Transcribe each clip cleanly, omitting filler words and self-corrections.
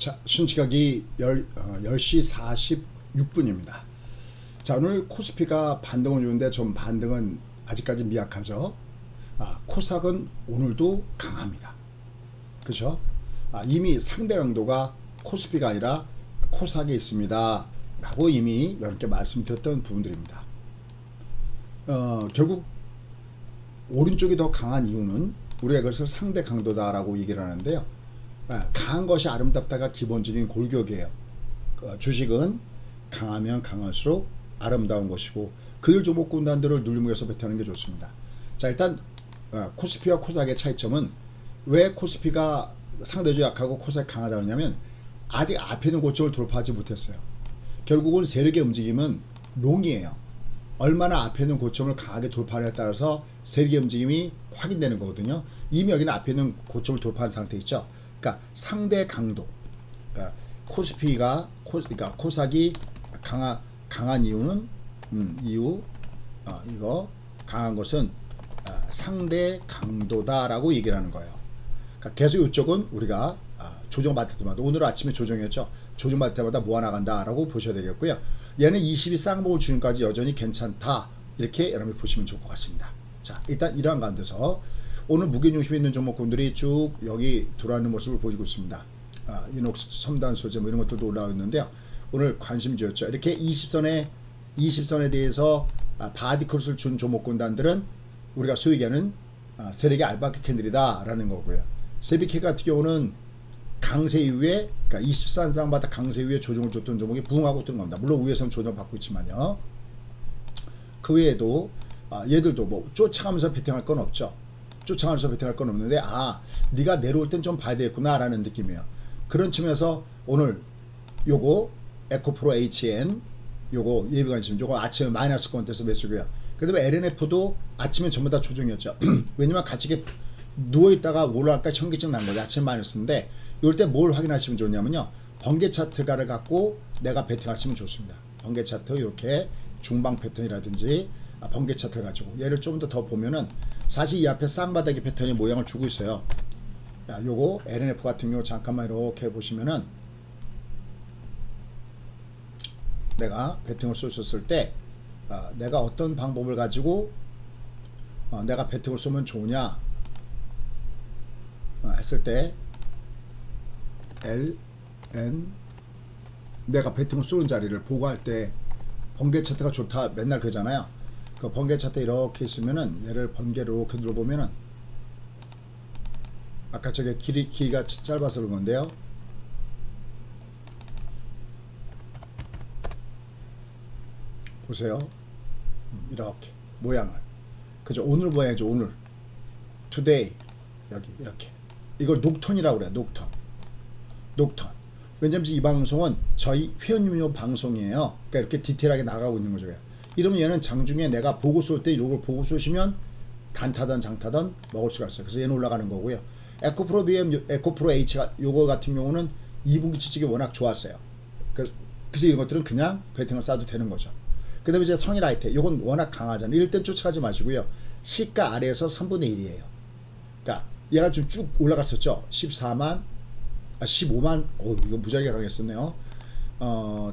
자, 순시각이 10시 46분입니다. 자, 오늘 코스피가 반등을 주는데 좀 반등은 아직까지 미약하죠. 코스닥은 오늘도 강합니다. 그죠? 이미 상대 강도가 코스피가 아니라 코스닥에 있습니다. 라고 이미 여러분께 말씀드렸던 부분들입니다. 결국 오른쪽이 더 강한 이유는 우리가 그것을 상대 강도다라고 얘기를 하는데요. 강한 것이 아름답다가 기본적인 골격이에요. 주식은 강하면 강할수록 아름다운 것이고 그들 종목군단들을 눌림목에서 배타는 게 좋습니다. 자, 일단 코스피와 코스닥의 차이점은 왜 코스피가 상대적으로 약하고 코스닥이 강하다 그러냐면 아직 앞에 있는 고점을 돌파하지 못했어요. 결국은 세력의 움직임은 롱이에요. 얼마나 앞에 있는 고점을 강하게 돌파하느냐에 따라서 세력의 움직임이 확인되는 거거든요. 이미 여기는 앞에 있는 고점을 돌파한 상태 있죠. 그러니까 상대 강도, 그러니까 코스피가 그러니까 코스닥이 강한 이유는 이거 강한 것은 상대 강도다라고 얘기를 하는 거예요. 그러니까 계속 이쪽은 우리가 조정받을 때마다 오늘 아침에 조정이었죠. 조정받을 때마다 모아나간다라고 보셔야 되겠고요. 얘는 22 쌍봉을 주는까지 여전히 괜찮다. 이렇게 여러분이 보시면 좋을 것 같습니다. 자, 일단 이러한 가운데서 오늘 무게중심에 있는 종목군들이 쭉 여기 돌아오는 모습을 보여주고 있습니다. 이녹스, 첨단 소재 뭐 이런 것들도 올라와 있는데요. 오늘 관심 지었죠. 이렇게 20선에 대해서 바디크로스를 준 종목군단들은 우리가 소위 얘기하는 세력의 알바키 캔들이다 라는 거고요. 세비케 같은 경우는 강세 이후에, 그러니까 24선상마다 강세 이후에 조정을 줬던 종목이 부응하고 있던 겁니다. 물론 위에서는 조정을 받고 있지만요. 그 외에도 얘들도 뭐 쫓아가면서 베팅할 건 없죠. 쫓아가면서 베팅할 건 없는데 네가 내려올 땐 좀 봐야 되겠구나 라는 느낌이에요. 그런 측면에서 오늘 요거 에코프로 HN 요거 예비관심 요거 아침에 마이너스 건대에서 매수고요. 그 다음에 LNF도 아침에 전부 다 조정이었죠. 왜냐면 같이 이렇게 누워있다가 올라갈까 현기증 난 거죠. 아침 마이너스인데 이럴 때 뭘 확인하시면 좋냐면요. 번개 차트가를 갖고 내가 베팅하시면 좋습니다. 번개 차트 이렇게 중방 패턴이라든지 번개 차트를 가지고 얘를 좀 더 보면은 사실 이 앞에 쌍바닥의 패턴이 모양을 주고 있어요. 요거 LNF 같은 경우 잠깐만 이렇게 보시면은 내가 베팅을 쏘셨을 때 내가 어떤 방법을 가지고 내가 베팅을 쏘면 좋으냐 했을 때 LN 내가 베팅을 쏘는 자리를 보고 할 때 번개 차트가 좋다 맨날 그러잖아요. 그 번개 차트 이렇게 있으면은 얘를 번개로 이렇게 눌러보면은 아까 저게 길이가 짧아서 그런 건데요. 보세요. 이렇게 모양을 그죠? 오늘 모양이죠. 오늘 today 여기 이렇게 이걸 녹턴이라고 그래요. 녹턴. 왜냐면 이 방송은 저희 회원님용 방송이에요. 그러니까 이렇게 디테일하게 나가고 있는 거죠. 이러면 얘는 장중에 내가 보고 쏠 때 이걸 보고 쏘시면 단타든 장타든 먹을 수가 있어요. 그래서 얘는 올라가는 거고요. 에코프로 BM, 에코프로 H가 요거 같은 경우는 2분기 치직이 워낙 좋았어요. 그래서 이런 것들은 그냥 베팅을 쏴도 되는 거죠. 그 다음에 이제 성일아이테 요건 워낙 강하잖아요. 이럴 땐 쫓아가지 마시고요. 시가 아래에서 3분의 1이에요. 그러니까 얘가 좀 쭉 올라갔었죠. 15만 이거 무지하게 강했었네요.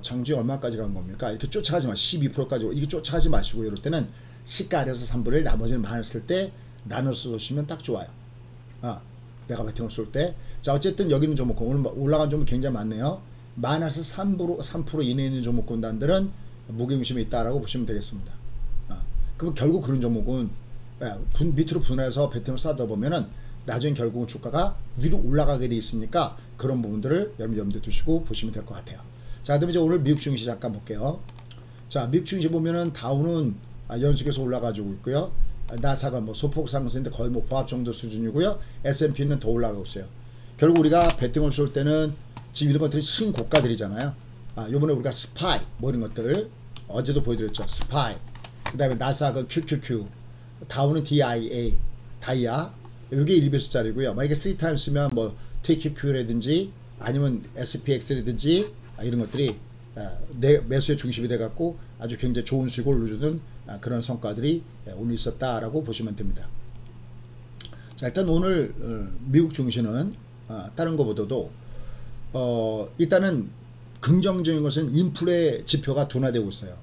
장주에 얼마까지 간 겁니까? 이렇게 쫓아가지 마. 12%까지 이게 쫓아가지 마시고 이럴 때는 시가 아래에서 3분의 1 나머지는 많았을 때 나눠서 쏘시면 딱 좋아요. 내가 베팅을 쏠 때. 자, 어쨌든 여기 있는 종목군 오늘 올라간 종목 굉장히 많네요. 마이너스 3% 이내에 있는 종목군단들은 무게중심에 있다라고 보시면 되겠습니다. 그럼 결국 그런 종목은 밑으로 분해해서 베팅을 쏴다 보면은 나중에 결국은 주가가 위로 올라가게 돼 있으니까 그런 부분들을 여러분 염두에 두시고 보시면 될 것 같아요. 자, 그다음에 이제 오늘 미국 증시 잠깐 볼게요. 자, 미국 증시 보면은 다우는 연속해서 올라가지고 있고요. 나사가 뭐 소폭 상승인데 거의 뭐 보합 정도 수준이고요. S&P는 더 올라가고 있어요. 결국 우리가 베팅을 쏠 때는 지금 이런 것들이 신고가들이잖아요. 요번에 우리가 스파이 뭐 이런 것들 어제도 보여드렸죠. 스파이. 그 다음에 나사가 QQQ, 다우는 DIA, 다이아. 이게 1배수짜리고요. 만약에 3x 쓰면 뭐 TQQ라든지 아니면 SPX라든지 이런 것들이 매수의 중심이 돼갖고 아주 굉장히 좋은 수익을 올려주는 그런 성과들이 오늘 있었다라고 보시면 됩니다. 자, 일단 오늘 미국 증시는 다른 것보다도 일단은 긍정적인 것은 인플레 지표가 둔화되고 있어요.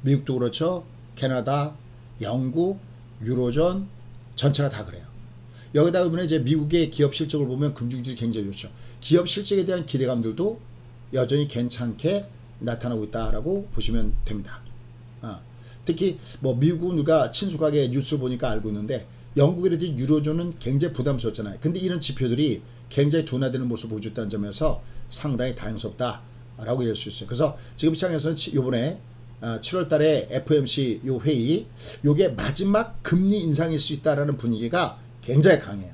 미국도 그렇죠. 캐나다, 영국, 유로존 전체가 다 그래요. 여기다 보면 이제 미국의 기업 실적을 보면 금융질이 굉장히 좋죠. 기업 실적에 대한 기대감들도 여전히 괜찮게 나타나고 있다라고 보시면 됩니다. 특히 뭐 미국은 우리가 친숙하게 뉴스를 보니까 알고 있는데 영국이라든지 유로존은 굉장히 부담스럽잖아요. 근데 이런 지표들이 굉장히 둔화되는 모습을 보여줬다는 점에서 상당히 다행스럽다라고 얘기할 수 있어요. 그래서 지금 시장에서는 요번에 7월 달에 FOMC 요 회의 요게 마지막 금리 인상일 수 있다라는 분위기가 굉장히 강해요.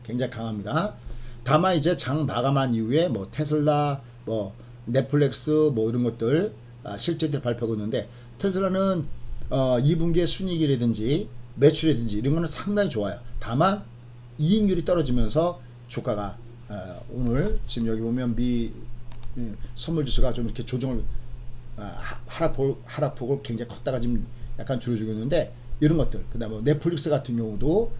굉장히 강합니다. 다만 이제 장 마감한 이후에 뭐 테슬라, 뭐 넷플릭스 뭐 이런 것들 실적들 발표하고 있는데 테슬라는 2분기의 순이익이라든지 매출이라든지 이런 거는 상당히 좋아요. 다만 이익률이 떨어지면서 주가가 오늘 지금 여기 보면 미 선물 지수가 좀 이렇게 조정을 하락폭을 굉장히 컸다가 지금 약간 줄어주고 있는데 이런 것들 그다음에 넷플릭스 같은 경우도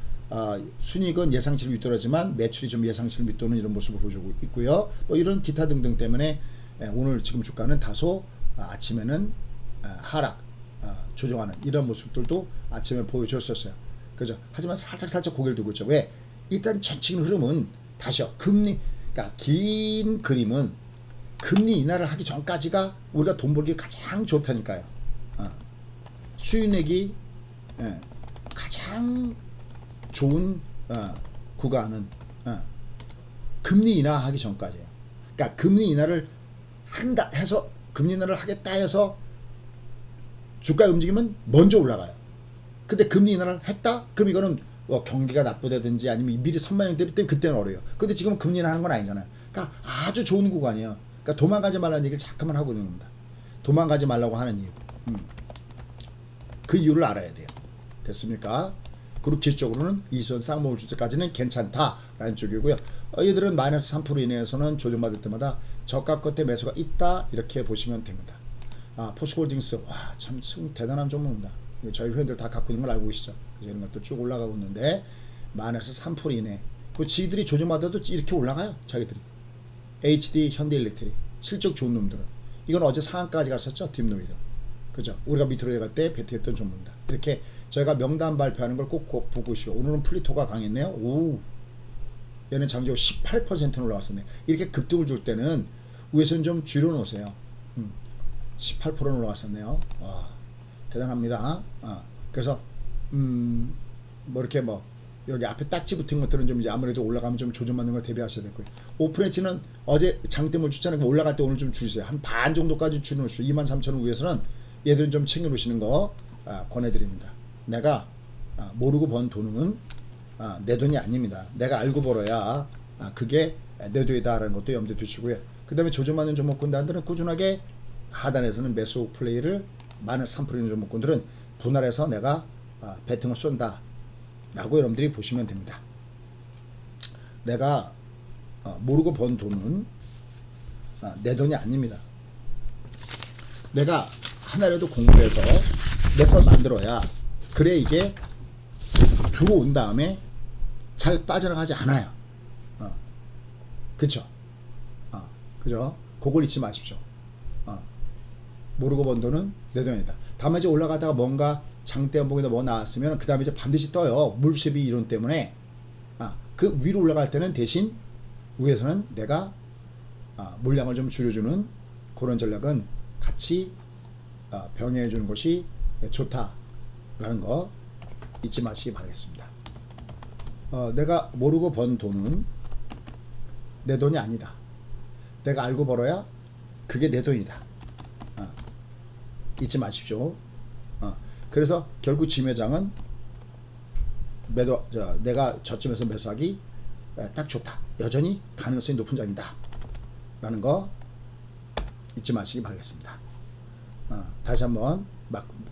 순이익은 예상치를 밑돌았지만 매출이 좀 예상치를 밑도는 이런 모습을 보여주고 있고요. 뭐 이런 기타 등등 때문에 오늘 지금 주가는 다소 아침에는 하락 조정하는 이런 모습들도 아침에 보여줬었어요. 그죠? 하지만 살짝 고개를 들고 있죠. 왜? 일단 전체적인 흐름은 다시요. 그러니까 긴 그림은 금리 인하를 하기 전까지가 우리가 돈 벌기 가장 좋다니까요. 수익내기 가장 좋은 구간은 금리 인하하기 전까지예요. 그러니까 금리 인하를 한다 해서 금리 인하를 하겠다 해서 주가 움직이면 먼저 올라가요. 근데 금리 인하를 했다? 그럼 이거는 뭐 경기가 나쁘다든지 아니면 미리 선반영 때문에 그때는 어려요. 근데 지금은 금리 인하하는 건 아니잖아요. 그러니까 아주 좋은 구간이에요. 그러니까 도망가지 말라는 얘기를 자꾸만 하고 있는 겁니다. 도망가지 말라고 하는 이유. 그 이유를 알아야 돼요. 됐습니까? 그리고 기술적으로는 이선 쌍목을 줄 때까지는 괜찮다라는 쪽이고요. 얘들은 마이너스 3% 이내에서는 조정받을 때마다 저가 끝에 매수가 있다 이렇게 보시면 됩니다. 포스코홀딩스 와 참 대단한 종목입니다. 저희 회원들 다 갖고 있는 걸 알고 계시죠. 이런 것도 쭉 올라가고 있는데 마이너스 3% 이내. 그 지들이 조정받아도 이렇게 올라가요. 자기들이. HD, 현대일렉트릭 실적 좋은 놈들은 이건 어제 상한까지 갔었죠. 딥노이드. 그죠? 우리가 밑으로 내려갈 때 배팅했던 종목입니다. 이렇게 저희가 명단 발표하는 걸 꼭 보고 오시고 오늘은 플리토가 강했네요. 오, 얘는 장기적으로 18% 올라왔었네. 이렇게 급등을 줄 때는 위에서는 좀 줄여놓으세요. 18%는 올라왔었네요. 와, 대단합니다. 그래서 뭐 이렇게 뭐 여기 앞에 딱지 붙은 것들은 좀 이제 아무래도 올라가면 좀 조정받는 걸 대비하셔야 될 거예요. 오프레치는 어제 장대물 추천하고 올라갈 때 오늘 좀 줄이세요. 한 반 정도까지 줄여놓으시죠. 23,000원 위에서는 얘들은 좀 챙겨놓으시는 거 권해드립니다. 내가 모르고 번 돈은 내 돈이 아닙니다. 내가 알고 벌어야 그게 내 돈이다라는 것도 염두에 두시고요. 그 다음에 조정받는 종목군들은 꾸준하게 하단에서는 매수 플레이를 마이너스 3%인 종목군들은 분할해서 내가 배팅을 쏜다 라고 여러분들이 보시면 됩니다. 내가 모르고 번 돈은 내 돈이 아닙니다. 내가 하나라도 공부해서 내 걸 만들어야 그래 이게 들어온 다음에 잘 빠져나가지 않아요. 그쵸? 그죠? 그걸 잊지 마십시오. 모르고 번 돈은 내 돈이다. 다만 이제 올라가다가 뭔가 장대 연봉이나 뭐 나왔으면 그 다음에 이제 반드시 떠요. 물수비 이론 때문에. 그 위로 올라갈 때는 대신 위에서는 내가 물량을 좀 줄여주는 그런 전략은 같이 병행해 주는 것이 좋다라는 거 잊지 마시기 바라겠습니다. 내가 모르고 번 돈은 내 돈이 아니다. 내가 알고 벌어야 그게 내 돈이다. 잊지 마십시오. 그래서 결국 지매장은 내가 저쯤에서 매수하기 딱 좋다. 여전히 가능성이 높은 장이다. 라는 거 잊지 마시기 바라겠습니다. 다시 한번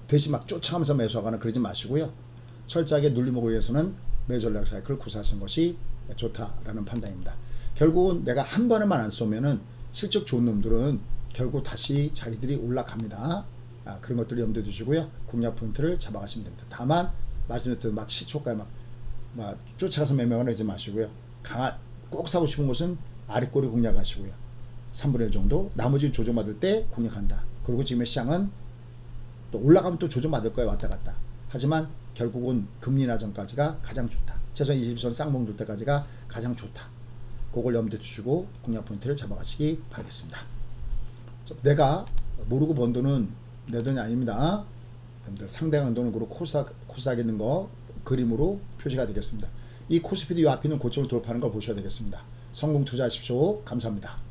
대신 막 쫓아가면서 매수하거나 그러지 마시고요. 철저하게 눌림목을 위해서는 매수 전략 사이클을 구사하시는 것이 좋다라는 판단입니다. 결국은 내가 한 번에만 안 쏘면은 실적 좋은 놈들은 결국 다시 자기들이 올라갑니다. 그런 것들을 염두에 두시고요. 공략 포인트를 잡아가시면 됩니다. 다만 말씀드렸듯이 막 시초가에 막 쫓아가서 매매하거나 하지 마시고요. 꼭 사고 싶은 것은 아랫꼬리 공략하시고요. 3분의 1 정도. 나머지 조정받을 때 공략한다. 그리고 지금의 시장은 또 올라가면 또 조정받을 거예요. 왔다 갔다. 하지만 결국은 금리 나전까지가 가장 좋다. 최소 21선 쌍봉 줄 때까지가 가장 좋다. 그걸 염두에 두시고 공략 포인트를 잡아가시기 바라겠습니다. 내가 모르고 번 돈은 내 돈이 아닙니다. 여러분들 상대방 돈을 그리고 코스하겠는 거 그림으로 표시가 되겠습니다. 이 코스피도 이 앞에 있는 고점을 돌파하는 걸 보셔야 되겠습니다. 성공 투자하십시오. 감사합니다.